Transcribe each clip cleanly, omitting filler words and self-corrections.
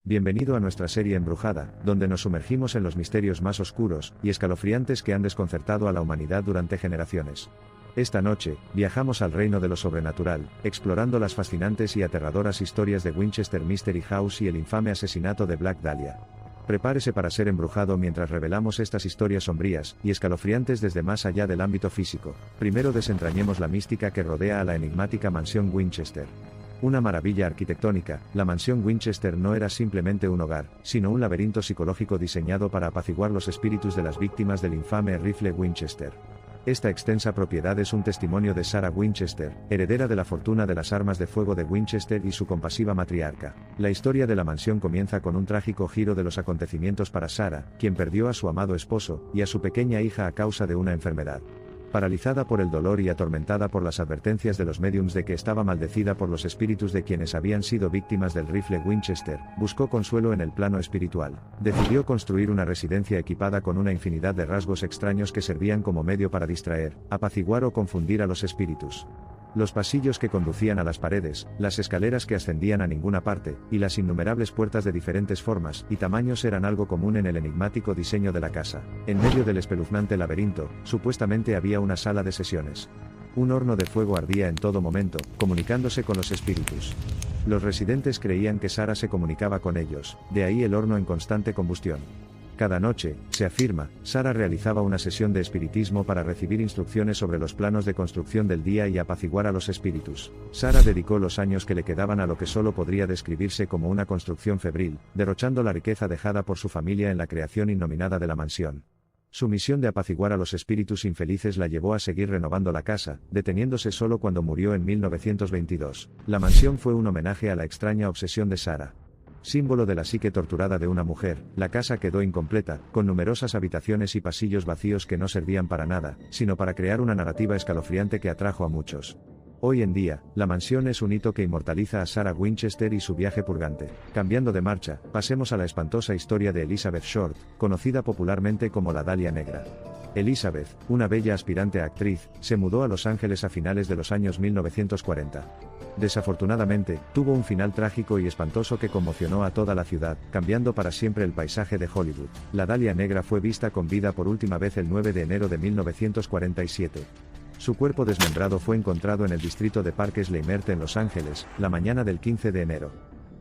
Bienvenido a nuestra serie Embrujada, donde nos sumergimos en los misterios más oscuros y escalofriantes que han desconcertado a la humanidad durante generaciones. Esta noche, viajamos al reino de lo sobrenatural, explorando las fascinantes y aterradoras historias de Winchester Mystery House y el infame asesinato de Black Dahlia. Prepárese para ser embrujado mientras revelamos estas historias sombrías y escalofriantes desde más allá del ámbito físico. Primero desentrañemos la mística que rodea a la enigmática mansión Winchester. Una maravilla arquitectónica, la mansión Winchester no era simplemente un hogar, sino un laberinto psicológico diseñado para apaciguar los espíritus de las víctimas del infame rifle Winchester. Esta extensa propiedad es un testimonio de Sarah Winchester, heredera de la fortuna de las armas de fuego de Winchester y su compasiva matriarca. La historia de la mansión comienza con un trágico giro de los acontecimientos para Sarah, quien perdió a su amado esposo y a su pequeña hija a causa de una enfermedad. Paralizada por el dolor y atormentada por las advertencias de los médiums de que estaba maldecida por los espíritus de quienes habían sido víctimas del rifle Winchester, buscó consuelo en el plano espiritual. Decidió construir una residencia equipada con una infinidad de rasgos extraños que servían como medio para distraer, apaciguar o confundir a los espíritus. Los pasillos que conducían a las paredes, las escaleras que ascendían a ninguna parte, y las innumerables puertas de diferentes formas y tamaños eran algo común en el enigmático diseño de la casa. En medio del espeluznante laberinto, supuestamente había una sala de sesiones. Un horno de fuego ardía en todo momento, comunicándose con los espíritus. Los residentes creían que Sarah se comunicaba con ellos, de ahí el horno en constante combustión. Cada noche, se afirma, Sarah realizaba una sesión de espiritismo para recibir instrucciones sobre los planos de construcción del día y apaciguar a los espíritus. Sarah dedicó los años que le quedaban a lo que solo podría describirse como una construcción febril, derrochando la riqueza dejada por su familia en la creación innominada de la mansión. Su misión de apaciguar a los espíritus infelices la llevó a seguir renovando la casa, deteniéndose solo cuando murió en 1922. La mansión fue un homenaje a la extraña obsesión de Sarah. Símbolo de la psique torturada de una mujer, la casa quedó incompleta, con numerosas habitaciones y pasillos vacíos que no servían para nada, sino para crear una narrativa escalofriante que atrajo a muchos. Hoy en día, la mansión es un hito que inmortaliza a Sarah Winchester y su viaje purgante. Cambiando de marcha, pasemos a la espantosa historia de Elizabeth Short, conocida popularmente como la Dahlia Negra. Elizabeth, una bella aspirante a actriz, se mudó a Los Ángeles a finales de los años 1940. Desafortunadamente, tuvo un final trágico y espantoso que conmocionó a toda la ciudad, cambiando para siempre el paisaje de Hollywood. La Dahlia Negra fue vista con vida por última vez el 9 de enero de 1947. Su cuerpo desmembrado fue encontrado en el distrito de Parques Leimert en Los Ángeles, la mañana del 15 de enero.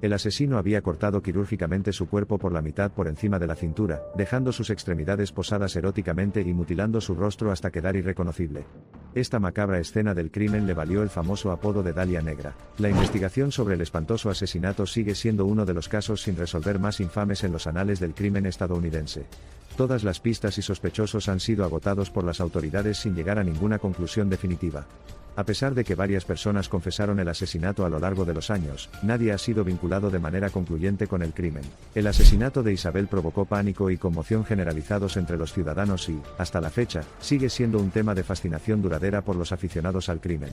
El asesino había cortado quirúrgicamente su cuerpo por la mitad por encima de la cintura, dejando sus extremidades posadas eróticamente y mutilando su rostro hasta quedar irreconocible. Esta macabra escena del crimen le valió el famoso apodo de Dahlia Negra. La investigación sobre el espantoso asesinato sigue siendo uno de los casos sin resolver más infames en los anales del crimen estadounidense. Todas las pistas y sospechosos han sido agotados por las autoridades sin llegar a ninguna conclusión definitiva. A pesar de que varias personas confesaron el asesinato a lo largo de los años, nadie ha sido vinculado de manera concluyente con el crimen. El asesinato de Isabel provocó pánico y conmoción generalizados entre los ciudadanos y, hasta la fecha, sigue siendo un tema de fascinación duradera por los aficionados al crimen.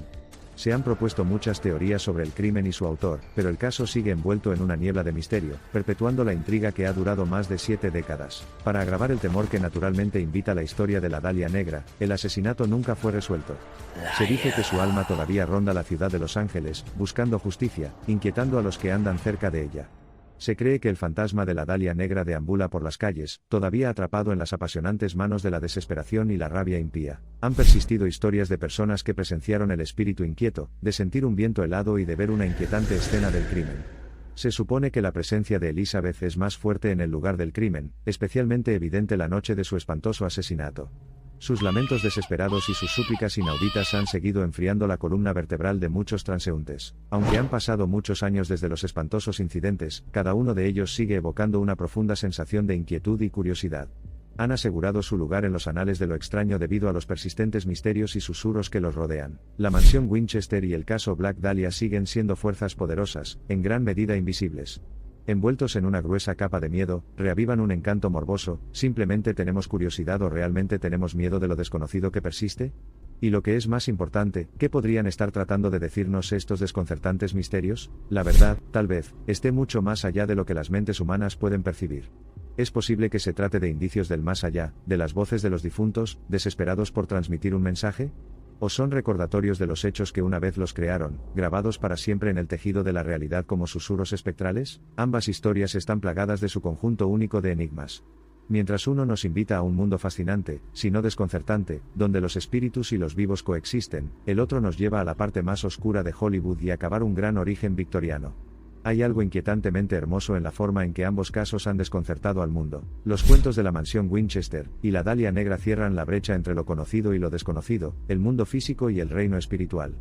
Se han propuesto muchas teorías sobre el crimen y su autor, pero el caso sigue envuelto en una niebla de misterio, perpetuando la intriga que ha durado más de 7 décadas. Para agravar el temor que naturalmente invita la historia de la Dahlia Negra, el asesinato nunca fue resuelto. Se dice que su alma todavía ronda la ciudad de Los Ángeles, buscando justicia, inquietando a los que andan cerca de ella. Se cree que el fantasma de la Dahlia Negra deambula por las calles, todavía atrapado en las apasionantes manos de la desesperación y la rabia impía. Han persistido historias de personas que presenciaron el espíritu inquieto, de sentir un viento helado y de ver una inquietante escena del crimen. Se supone que la presencia de Elizabeth es más fuerte en el lugar del crimen, especialmente evidente la noche de su espantoso asesinato. Sus lamentos desesperados y sus súplicas inauditas han seguido enfriando la columna vertebral de muchos transeúntes. Aunque han pasado muchos años desde los espantosos incidentes, cada uno de ellos sigue evocando una profunda sensación de inquietud y curiosidad. Han asegurado su lugar en los anales de lo extraño debido a los persistentes misterios y susurros que los rodean. La mansión Winchester y el caso Black Dahlia siguen siendo fuerzas poderosas, en gran medida invisibles. Envueltos en una gruesa capa de miedo, reavivan un encanto morboso. ¿Simplemente tenemos curiosidad o realmente tenemos miedo de lo desconocido que persiste? Y lo que es más importante, ¿qué podrían estar tratando de decirnos estos desconcertantes misterios? La verdad, tal vez, esté mucho más allá de lo que las mentes humanas pueden percibir. Es posible que se trate de indicios del más allá, de las voces de los difuntos, desesperados por transmitir un mensaje. ¿O son recordatorios de los hechos que una vez los crearon, grabados para siempre en el tejido de la realidad como susurros espectrales? Ambas historias están plagadas de su conjunto único de enigmas. Mientras uno nos invita a un mundo fascinante, si no desconcertante, donde los espíritus y los vivos coexisten, el otro nos lleva a la parte más oscura de Hollywood y a cavar un gran origen victoriano. Hay algo inquietantemente hermoso en la forma en que ambos casos han desconcertado al mundo. Los cuentos de la mansión Winchester y la Dalia Negra cierran la brecha entre lo conocido y lo desconocido, el mundo físico y el reino espiritual.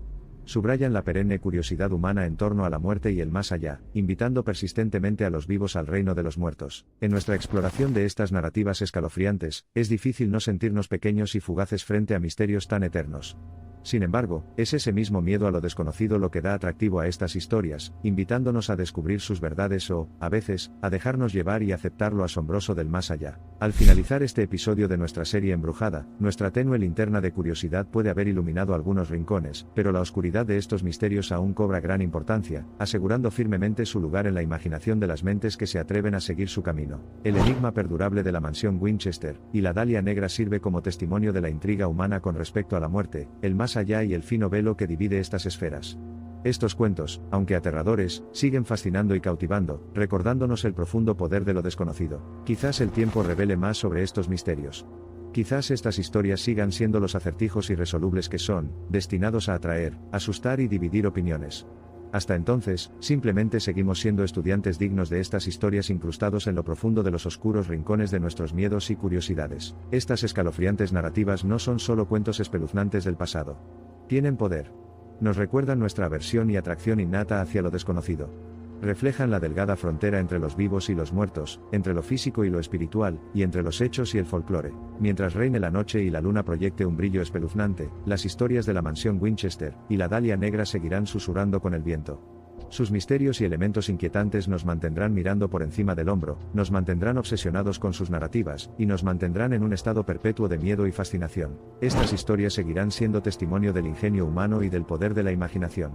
Subrayan la perenne curiosidad humana en torno a la muerte y el más allá, invitando persistentemente a los vivos al reino de los muertos. En nuestra exploración de estas narrativas escalofriantes, es difícil no sentirnos pequeños y fugaces frente a misterios tan eternos. Sin embargo, es ese mismo miedo a lo desconocido lo que da atractivo a estas historias, invitándonos a descubrir sus verdades o, a veces, a dejarnos llevar y aceptar lo asombroso del más allá. Al finalizar este episodio de nuestra serie Embrujada, nuestra tenue linterna de curiosidad puede haber iluminado algunos rincones, pero la oscuridad de estos misterios aún cobra gran importancia, asegurando firmemente su lugar en la imaginación de las mentes que se atreven a seguir su camino. El enigma perdurable de la mansión Winchester y la Dalia Negra sirve como testimonio de la intriga humana con respecto a la muerte, el más allá y el fino velo que divide estas esferas. Estos cuentos, aunque aterradores, siguen fascinando y cautivando, recordándonos el profundo poder de lo desconocido. Quizás el tiempo revele más sobre estos misterios. Quizás estas historias sigan siendo los acertijos irresolubles que son, destinados a atraer, asustar y dividir opiniones. Hasta entonces, simplemente seguimos siendo estudiantes dignos de estas historias incrustados en lo profundo de los oscuros rincones de nuestros miedos y curiosidades. Estas escalofriantes narrativas no son solo cuentos espeluznantes del pasado. Tienen poder. Nos recuerdan nuestra aversión y atracción innata hacia lo desconocido. Reflejan la delgada frontera entre los vivos y los muertos, entre lo físico y lo espiritual, y entre los hechos y el folclore. Mientras reine la noche y la luna proyecte un brillo espeluznante, las historias de la mansión Winchester y la Dalia Negra seguirán susurrando con el viento. Sus misterios y elementos inquietantes nos mantendrán mirando por encima del hombro, nos mantendrán obsesionados con sus narrativas, y nos mantendrán en un estado perpetuo de miedo y fascinación. Estas historias seguirán siendo testimonio del ingenio humano y del poder de la imaginación.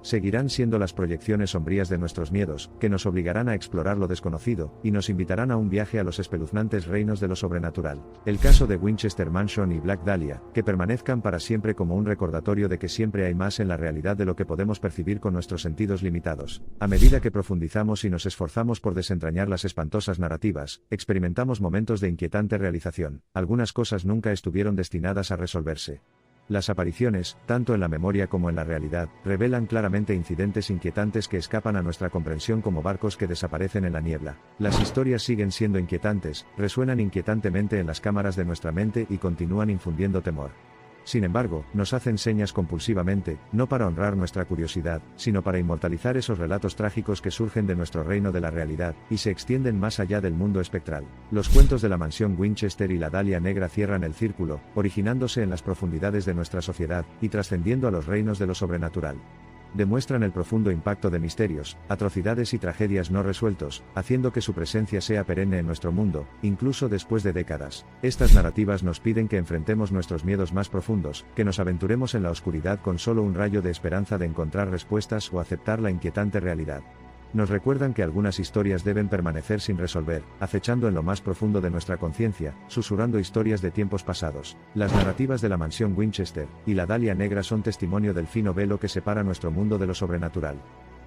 Seguirán siendo las proyecciones sombrías de nuestros miedos, que nos obligarán a explorar lo desconocido, y nos invitarán a un viaje a los espeluznantes reinos de lo sobrenatural. El caso de Winchester Mansion y Black Dahlia, que permanezcan para siempre como un recordatorio de que siempre hay más en la realidad de lo que podemos percibir con nuestros sentidos limitados. A medida que profundizamos y nos esforzamos por desentrañar las espantosas narrativas, experimentamos momentos de inquietante realización. Algunas cosas nunca estuvieron destinadas a resolverse. Las apariciones, tanto en la memoria como en la realidad, revelan claramente incidentes inquietantes que escapan a nuestra comprensión como barcos que desaparecen en la niebla. Las historias siguen siendo inquietantes, resuenan inquietantemente en las cámaras de nuestra mente y continúan infundiendo temor. Sin embargo, nos hacen señas compulsivamente, no para honrar nuestra curiosidad, sino para inmortalizar esos relatos trágicos que surgen de nuestro reino de la realidad, y se extienden más allá del mundo espectral. Los cuentos de la mansión Winchester y la Dalia Negra cierran el círculo, originándose en las profundidades de nuestra sociedad, y trascendiendo a los reinos de lo sobrenatural. Demuestran el profundo impacto de misterios, atrocidades y tragedias no resueltos, haciendo que su presencia sea perenne en nuestro mundo, incluso después de décadas. Estas narrativas nos piden que enfrentemos nuestros miedos más profundos, que nos aventuremos en la oscuridad con solo un rayo de esperanza de encontrar respuestas o aceptar la inquietante realidad. Nos recuerdan que algunas historias deben permanecer sin resolver, acechando en lo más profundo de nuestra conciencia, susurrando historias de tiempos pasados. Las narrativas de la mansión Winchester y la Dalia Negra son testimonio del fino velo que separa nuestro mundo de lo sobrenatural.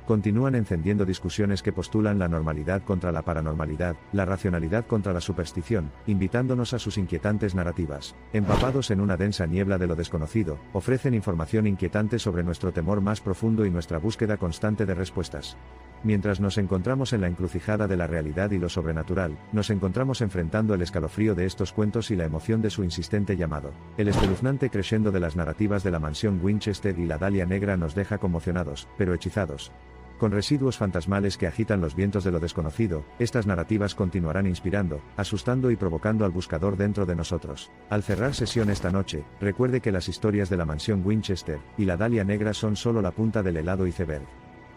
Continúan encendiendo discusiones que postulan la normalidad contra la paranormalidad, la racionalidad contra la superstición, invitándonos a sus inquietantes narrativas. Empapados en una densa niebla de lo desconocido, ofrecen información inquietante sobre nuestro temor más profundo y nuestra búsqueda constante de respuestas. Mientras nos encontramos en la encrucijada de la realidad y lo sobrenatural, nos encontramos enfrentando el escalofrío de estos cuentos y la emoción de su insistente llamado. El espeluznante crescendo de las narrativas de la mansión Winchester y la Dalia Negra nos deja conmocionados, pero hechizados. Con residuos fantasmales que agitan los vientos de lo desconocido, estas narrativas continuarán inspirando, asustando y provocando al buscador dentro de nosotros. Al cerrar sesión esta noche, recuerde que las historias de la mansión Winchester y la Dalia Negra son solo la punta del helado iceberg.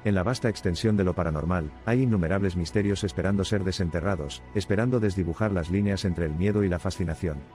En la vasta extensión de lo paranormal, hay innumerables misterios esperando ser desenterrados, esperando desdibujar las líneas entre el miedo y la fascinación.